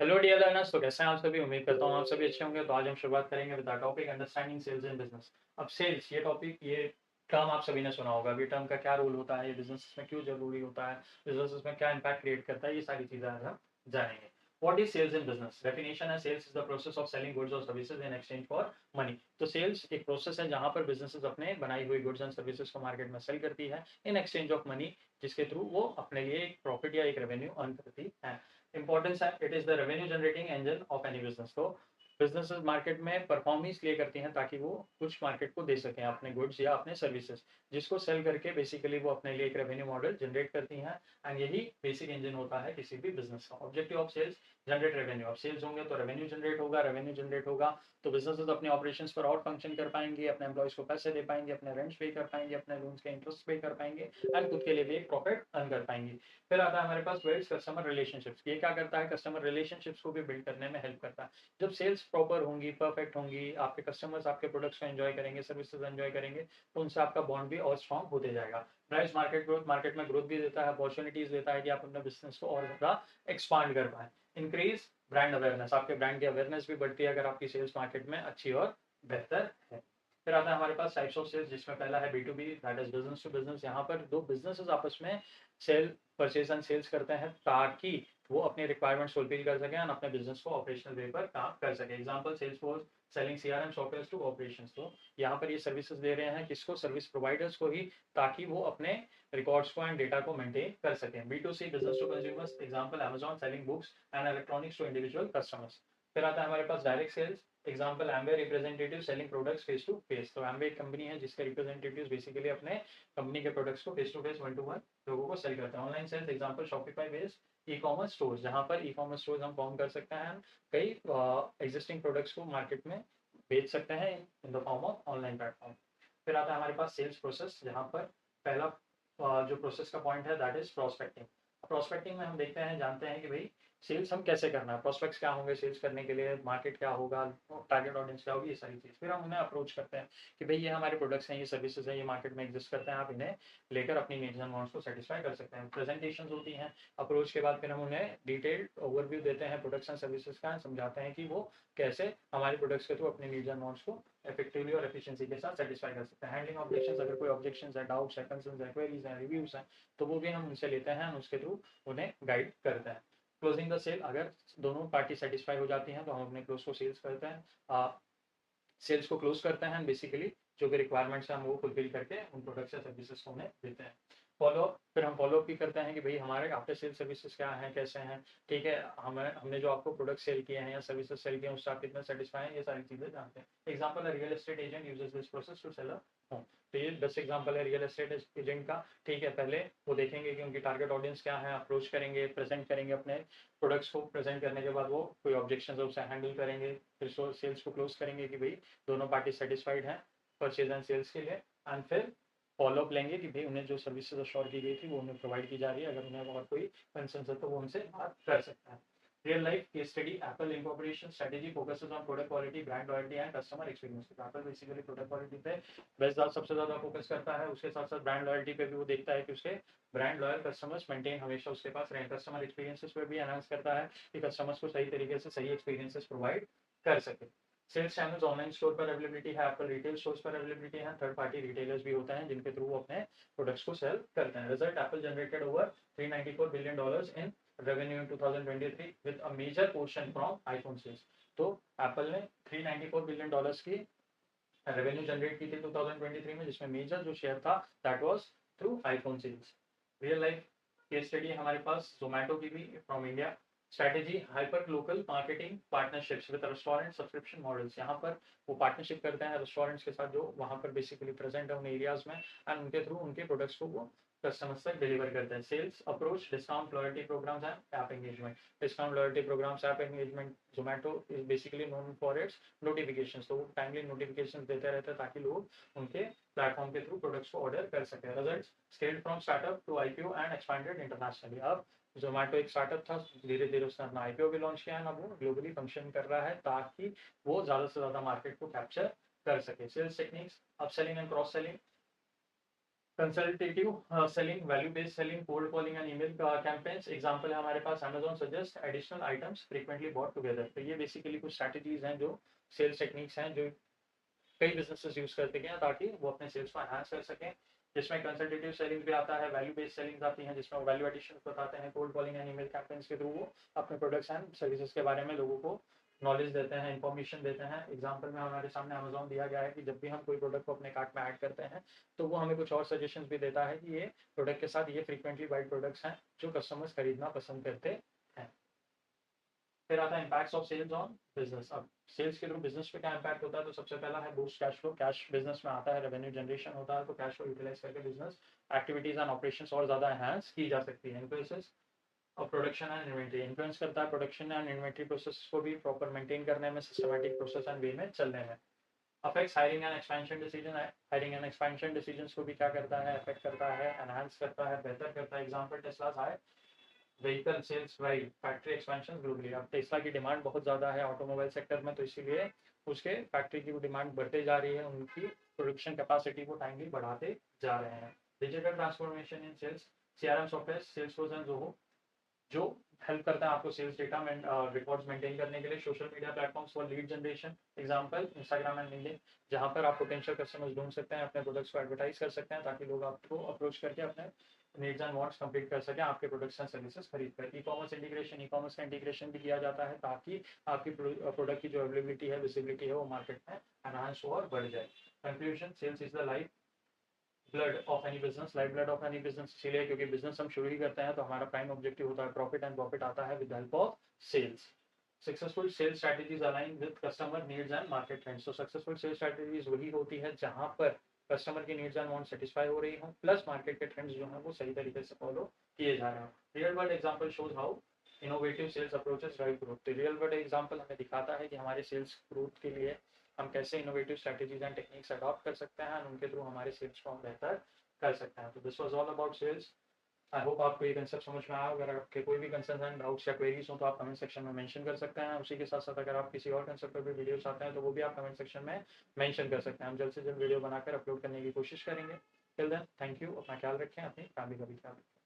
Hello dear learners, तो कैसे हैं आप सभी। उम्मीद करता हूँ आप सभी अच्छे होंगे। तो आज हम शुरुआत करेंगे with the topic understanding sales in business. अब सेल्स ये टॉपिक, ये टर्म आप सभी ने सुना होगा। अभी टर्म का क्या रोल होता है, ये बिजनेस में क्यों जरूरी होता है, बिजनेस में क्या इम्पैक्ट क्रिएट करता है, ये सारी चीजें आज हम जानेंगे। What is sales in business? Definition है, sales is the process of selling goods और services in exchange for money. तो सेल्स एक प्रोसेस है जहां पर बिजनेसेस अपने बनाई हुई गुड्स एंड सर्विसेज को मार्केट में सेल करती है इन एक्सचेंज ऑफ मनी, जिसके थ्रू वो अपने लिए एक प्रॉफिट या एक रेवेन्यू अर्न करती है। इंपॉर्टेंस है, it is the revenue generating engine of any business. तो बिजनेसेस मार्केट में परफॉर्म इसलिए करती हैं ताकि वो कुछ मार्केट को दे सकें अपने गुड्स या अपने सर्विसेज, जिसको सेल करके बेसिकली वो अपने लिए एक रेवेन्यू मॉडल जनरेट करती हैं। एंड यही बेसिक इंजन होता है किसी भी बिजनेस का। Objective of sales, generate revenue. अब सेल्स होंगे तो रेवेन्यू जनरेट होगा, रेवेन्यू जनरेट होगा तो बिजनेसेस अपने ऑपरेशंस पर और फंक्शन कर पाएंगे, अपने एम्प्लॉयज को पैसे दे पाएंगे, अपने रेंट्स पे कर पाएंगे, अपने लोन्स के इंटरेस्ट पे कर पाएंगे एंड खुद के लिए भी एक प्रॉफिट अर्न कर पाएंगे। फिर आता है हमारे पास बिल्ड्स कस्टमर रिलेशनशिप्स। ये क्या करता है, कस्टमर रिलेशनशिप्स को भी बिल्ड करने में हेल्प करता है। जब सेल्स प्रॉपर होंगी, परफेक्ट होंगी, आपके कस्टमर्स आपके प्रोडक्ट्स को एंजॉय करेंगे, सर्विसेज एंजॉय करेंगे, तो उनसे आपका बॉन्ड भी और स्ट्रॉन्ग होते जाएगा। ड्राइव्स मार्केट ग्रोथ, मार्केट में ग्रोथ भी देता है, अपॉर्चुनिटीज देता है कि आप अपने बिजनेस को और ज़्यादा एक्सपांड कर पाए। इंक्रीज ब्रांड अवेयरनेस, आपके ब्रांड की अवेयरनेस भी बढ़ती है अगर आपकी सेल्स मार्केट में अच्छी और बेहतर है। फिर आता है हमारे पास टाइप्स ऑफ सेल्स, जिसमें पहला है B2B, that is business to business. यहाँ पर दो बिजनेसेस आपस में सेल, परचेज एंड सेल्स करते हैं ताकि वो अपने रिक्वायरमेंट्स फुलफिल कर सकें और अपने बिजनेस को ऑपरेशनल वे पर काम कर सके। Example, Salesforce selling CRM software to operations. तो यहाँ पर ये सर्विसेज दे रहे हैं किसको, सर्विस प्रोवाइडर्स को ही, ताकि वो अपने रिकॉर्ड्स को एंड डेटा को मेंटेन कर सकें। B2C, business to consumers. Example, Amazon selling books and electronics to individual customers. फिर आता है हमारे पास direct sales. Example, Amway representative selling products face to face. तो एम्बे एक कंपनी है जिसके रिप्रेजेंटेटिव्स बेसिकली अपने कंपनी के प्रोडक्ट्स को face to face, one to one लोगों को सेल करते हैं। Online sales, example Shopify based e commerce stores, जहां पर ई कॉमर्स स्टोर्स हम फॉर्म कर सकते हैं, कई एग्जिस्टिंग प्रोडक्ट्स को मार्केट में बेच सकते हैं in the form of online platform. फिर आता है हमारे पास सेल्स प्रोसेस, जहां पर पहला जो प्रोसेस का पॉइंट है दैट इज प्रोस्पेक्टिंग। प्रोस्पेक्टिंग में हम देखते हैं, जानते हैं कि भाई सेल्स हम कैसे करना है, प्रोस्पेक्ट्स क्या होंगे सेल्स करने के लिए, मार्केट क्या होगा, टारगेट ऑडियंस क्या होगी, ये सारी चीज़। फिर हम उन्हें अप्रोच करते हैं कि भाई ये हमारे प्रोडक्ट्स हैं, ये सर्विसेज हैं, ये मार्केट में एग्जिस्ट करते हैं, आप इन्हें लेकर अपनी नीड्स एंड वांट्स को सेटिस्फाई कर सकते हैं। प्रेजेंटेशन होती हैं अप्रोच के बाद, फिर हम उन्हें डिटेल्ड ओवरव्यू देते हैं प्रोडक्ट्स एंड सर्विसेज का, समझाते हैं कि वो कैसे हमारे प्रोडक्ट्स के थ्रू अपने नीड्स एंड वांट्स को इफेक्टिवली और एफिशिएंसी के साथ सेटिस्फाई कर सकते हैं। हैंडलिंग ऑब्जेक्शंस, अगर कोई ऑब्जेक्शंस है, डाउट्स है, कंसर्न्स है, क्वेरीज हैं, रिव्यूज हैं, तो वो भी हम उनसे लेते हैं, उसके थ्रू उन्हें गाइड करते हैं। क्लोजिंग द सेल, अगर दोनों पार्टी सेटिस्फाई हो जाती हैं तो हम अपने क्लोज को सेल्स करते हैं, सेल्स को क्लोज करते हैं। बेसिकली जो भी रिक्वायरमेंट्स हैं हम वो फुलफिल करके उन प्रोडक्ट्स या सर्विसेज को उन्हें देते हैं। फॉलोअप, फिर हम फॉलोअप भी करते हैं कि भाई हमारे आफ्टर सेल सर्विसेज क्या हैं, कैसे हैं, ठीक है, हमने जो आपको प्रोडक्ट सेल किए हैं या सर्विसेज सेल किए हैं उससे आप कितने सेटिस्फाई हैं, ये सारी चीज़ें जानते हैं। एग्जाम्पल है, real estate agent uses this process to sell a home. तो ये बेस्ट एग्जाम्पल है रियल एस्टेट एजेंट का। ठीक है, पहले वो देखेंगे कि उनकी टारगेट ऑडियंस क्या है, अप्रोच करेंगे, प्रेजेंट करेंगे अपने प्रोडक्ट्स को, प्रेजेंट करने के बाद वो कोई ऑब्जेक्शन है उसे हैंडल करेंगे, फिर सेल्स को क्लोज करेंगे कि भाई दोनों पार्टी सेटिस्फाइड हैं परचेज एंड सेल्स के लिए। एंड फिर फॉलोअप लेंगे कि भाई उन्हें जो सर्विसेज अश्योर की गई थी वो उन्हें प्रोवाइड की जा रही है, अगर उन्हें और कोई कंसर्न है तो वो उनसे बात कर सकते हैं। Real life case study, Apple incorporation strategy focuses on product quality, brand loyalty and customer experience. Apple basically product quality पे बेस्ट सबसे ज्यादा फोकस करता है, उसके साथ साथ ब्रांड लॉयल्टी पे भी वो देखता है कि उसके ब्रांड लॉयल कस्टमर्स मेंटेन हमेशा उसके पास रहें। कस्टमर एक्सपीरियंसेस पे भी एनहांस करता है कि कस्टमर्स को सही तरीके से सही एक्सपीरियंसेस प्रोवाइड कर सके। सेल्स चैनल्स, ऑनलाइन स्टोर पर अवेलेबिलिटी है, एप्पल रिटेल स्टोर्स पर अवेलेबिलिटी है, थर्ड पार्टी रिटेलर्स भी होते हैं जिनके थ्रू वो अपने प्रोडक्ट्स को सेल करते हैं। Result, Apple generated over $394 billion in revenue in 2023 with a major portion from iPhone sales. तो एप्पल ने $394 बिलियन की रेवेन्यू जनरेट की थी 2023 में, जिसमें मेजर जो शेयर था that was through iPhone sales. Real life case study है हमारे पास जोमेटो की भी, from India. Strategy, hyper local marketing partnerships with restaurant subscription models. यहाँ पर वो पार्टनरशिप करते हैं रेस्टोरेंट्स के साथ जो वहाँ पर बेसिकली प्रेजेंट है उन एरियाज में, एंड उनके थ्रू उनके प्रोडक्ट्स को वो कस्टमर्स तक डिलीवर करते हैं। Sales approach, discount loyalty programs and app engagement. Discount loyalty programs, app engagement, Zomato is basically known for its notification. तो वो टाइमली नोटिफिकेशन देते रहते हैं ताकि लोग उनके प्लेटफॉर्म के थ्रू प्रोडक्ट्स को ऑर्डर कर सके। Result, scaled from startup to IPO and expanded internationally. अब जोमेटो एक स्टार्टअप था, धीरे धीरे उसने अपना आईपीओ भी लॉन्च किया है, अब वो ग्लोबली फंक्शन कर रहा है ताकि वो ज्यादा से ज्यादा मार्केट को कैप्चर कर सके। Sales techniques, upselling and cross selling. Consultative selling, value based selling, cold calling and email campaigns. Example है हमारे पास Amazon suggest additional items frequently bought together. तो ये बेसिकली कुछ स्ट्रैटेजीज हैं जो सेल्स टेक्निक्स हैं जो कई बिजनेसेस यूज करते हैं ताकि वो अपने सेल्स को एनहांस कर सकें। जिसमें कंसल्टेटिव सेलिंग भी आता है, वैल्यू बेस्ड सेलिंग आती है जिसमें वैल्यू एडिशन बताते हैं, cold calling and email campaigns के थ्रू वो अपने प्रोडक्ट्स एंड सर्विसेज के बारे में लोगों को नॉलेज देते हैं, इन्फॉर्मेशन देते हैं। एग्जाम्पल में हमारे सामने अमेजोन दिया गया है कि जब भी हम कोई प्रोडक्ट को अपने कार्ट में ऐड करते हैं तो वो हमें कुछ और सजेशन भी देता है कि ये प्रोडक्ट के साथ ये फ्रीक्वेंटली बाइड प्रोडक्ट्स हैं जो कस्टमर्स खरीदना पसंद करते हैं। फिर आता है impacts of sales on business. अब सेल्स के थ्रू बिजनेस पे क्या इम्पैक्ट होता है, तो सबसे पहला है boost cash flow. Cash business में आता है, रेवेन्यू जनरेशन होता है, तो कैश फ्लो यूटिलाइज करके बिजनेस एक्टिविटीज एंड ऑपरेशंस और ज्यादा एनहांस की जा सकती है। इन्फ्लुएंसेस और प्रोडक्शन एंड इन्वेंट्री, इन्फ्लुएंस करता है प्रोडक्शन एंड इन्वेंट्री प्रोसेस को भी प्रॉपर मेंटेन करने में, सिस्टमैटिक प्रोसेस एंड वे में चलने में। Affects hiring and expansion decision है, हायरिंग एंड एक्सपेंशन डिसीजंस को भी क्या करता है, अफेक्ट करता है, एनहांस करता है, बेहतर करता है। Example Tesla high vehicle sales drive factory expansion globally. अब टेस्ला की डिमांड बहुत ज़्यादा है ऑटोमोबाइल सेक्टर में, तो इसीलिए उसके फैक्ट्री की डिमांड बढ़ते जा रही है, उनकी प्रोडक्शन कैपेसिटी को टाइमली बढ़ाते जा रहे हैं। Digital transformation in sales, CRM software Salesforce and Zoho जो हेल्प करता है आपको सेल्स डेटा में रिकॉर्ड्स मेंटेन करने के लिए। Social media platforms for lead generation, example Instagram and LinkedIn, जहां पर आप पोटेंशियल कस्टमर्स ढूंढ सकते हैं, अपने प्रोडक्ट्स को एडवर्टाइज कर सकते हैं ताकि लोग आपको अप्रोच करके अपने नीड्स एंड वांट्स कंप्लीट कर सकें आपके प्रोडक्ट्स एंड सर्विसेज खरीद कर। E commerce integration, e commerce का इंटीग्रेशन भी किया जाता है ताकि आपकी प्रोडक्ट की जो अवेलेबिलिटी है, विजिबिलिटी है, वो मार्केट में एनहांस हो और बढ़ जाए। Conclusion, sales is the life blood of any business, life blood of any business. इसीलिए क्योंकि बिजनेस हम शुरू ही करते हैं तो हमारा प्राइम ऑब्जेक्टिव होता है प्रॉफिट, एंड प्रॉफिट आता है with help of sales. Successful sales strategies align with customer needs and market trends. तो सक्सेसफुल सेल्स स्ट्रैटेजीज वही होती है जहां पर कस्टमर की नीड्स एंड वांट सेटिस्फाई हो रही हो, प्लस मार्केट के ट्रेंड्स जो है वो सही तरीके से फॉलो किए जा रहे हैं। Real world example shows how innovative sales approaches drive growth. तो रियल वर्ल्ड एग्जांपल हमें दिखाता है कि हमारे सेल्स ग्रोथ के लिए हम कैसे innovative strategies and techniques adopt कर सकते हैं, उनके थ्रू हमारे सेल्स को हम बेहतर कर सकते हैं। तो this was all about sales. I hope आपको ये कंसेप्ट समझ में आया। अगर आपके कोई भी कंसर्न एंड डाउट्स या क्वेरीज हो तो आप कमेंट सेक्शन में मेंशन कर सकते हैं। उसी के साथ साथ अगर आप किसी और कंसेप्ट पर भी वीडियो चाहते हैं तो वो भी आप कमेंट सेक्शन में मेंशन कर सकते हैं। हम जल्द से जल्द वीडियो बनाकर अपलोड करने की कोशिश करेंगे। टिल देन थैंक यू, अपना ख्याल रखें, अपनी फैमिली का भी ख्याल रखें।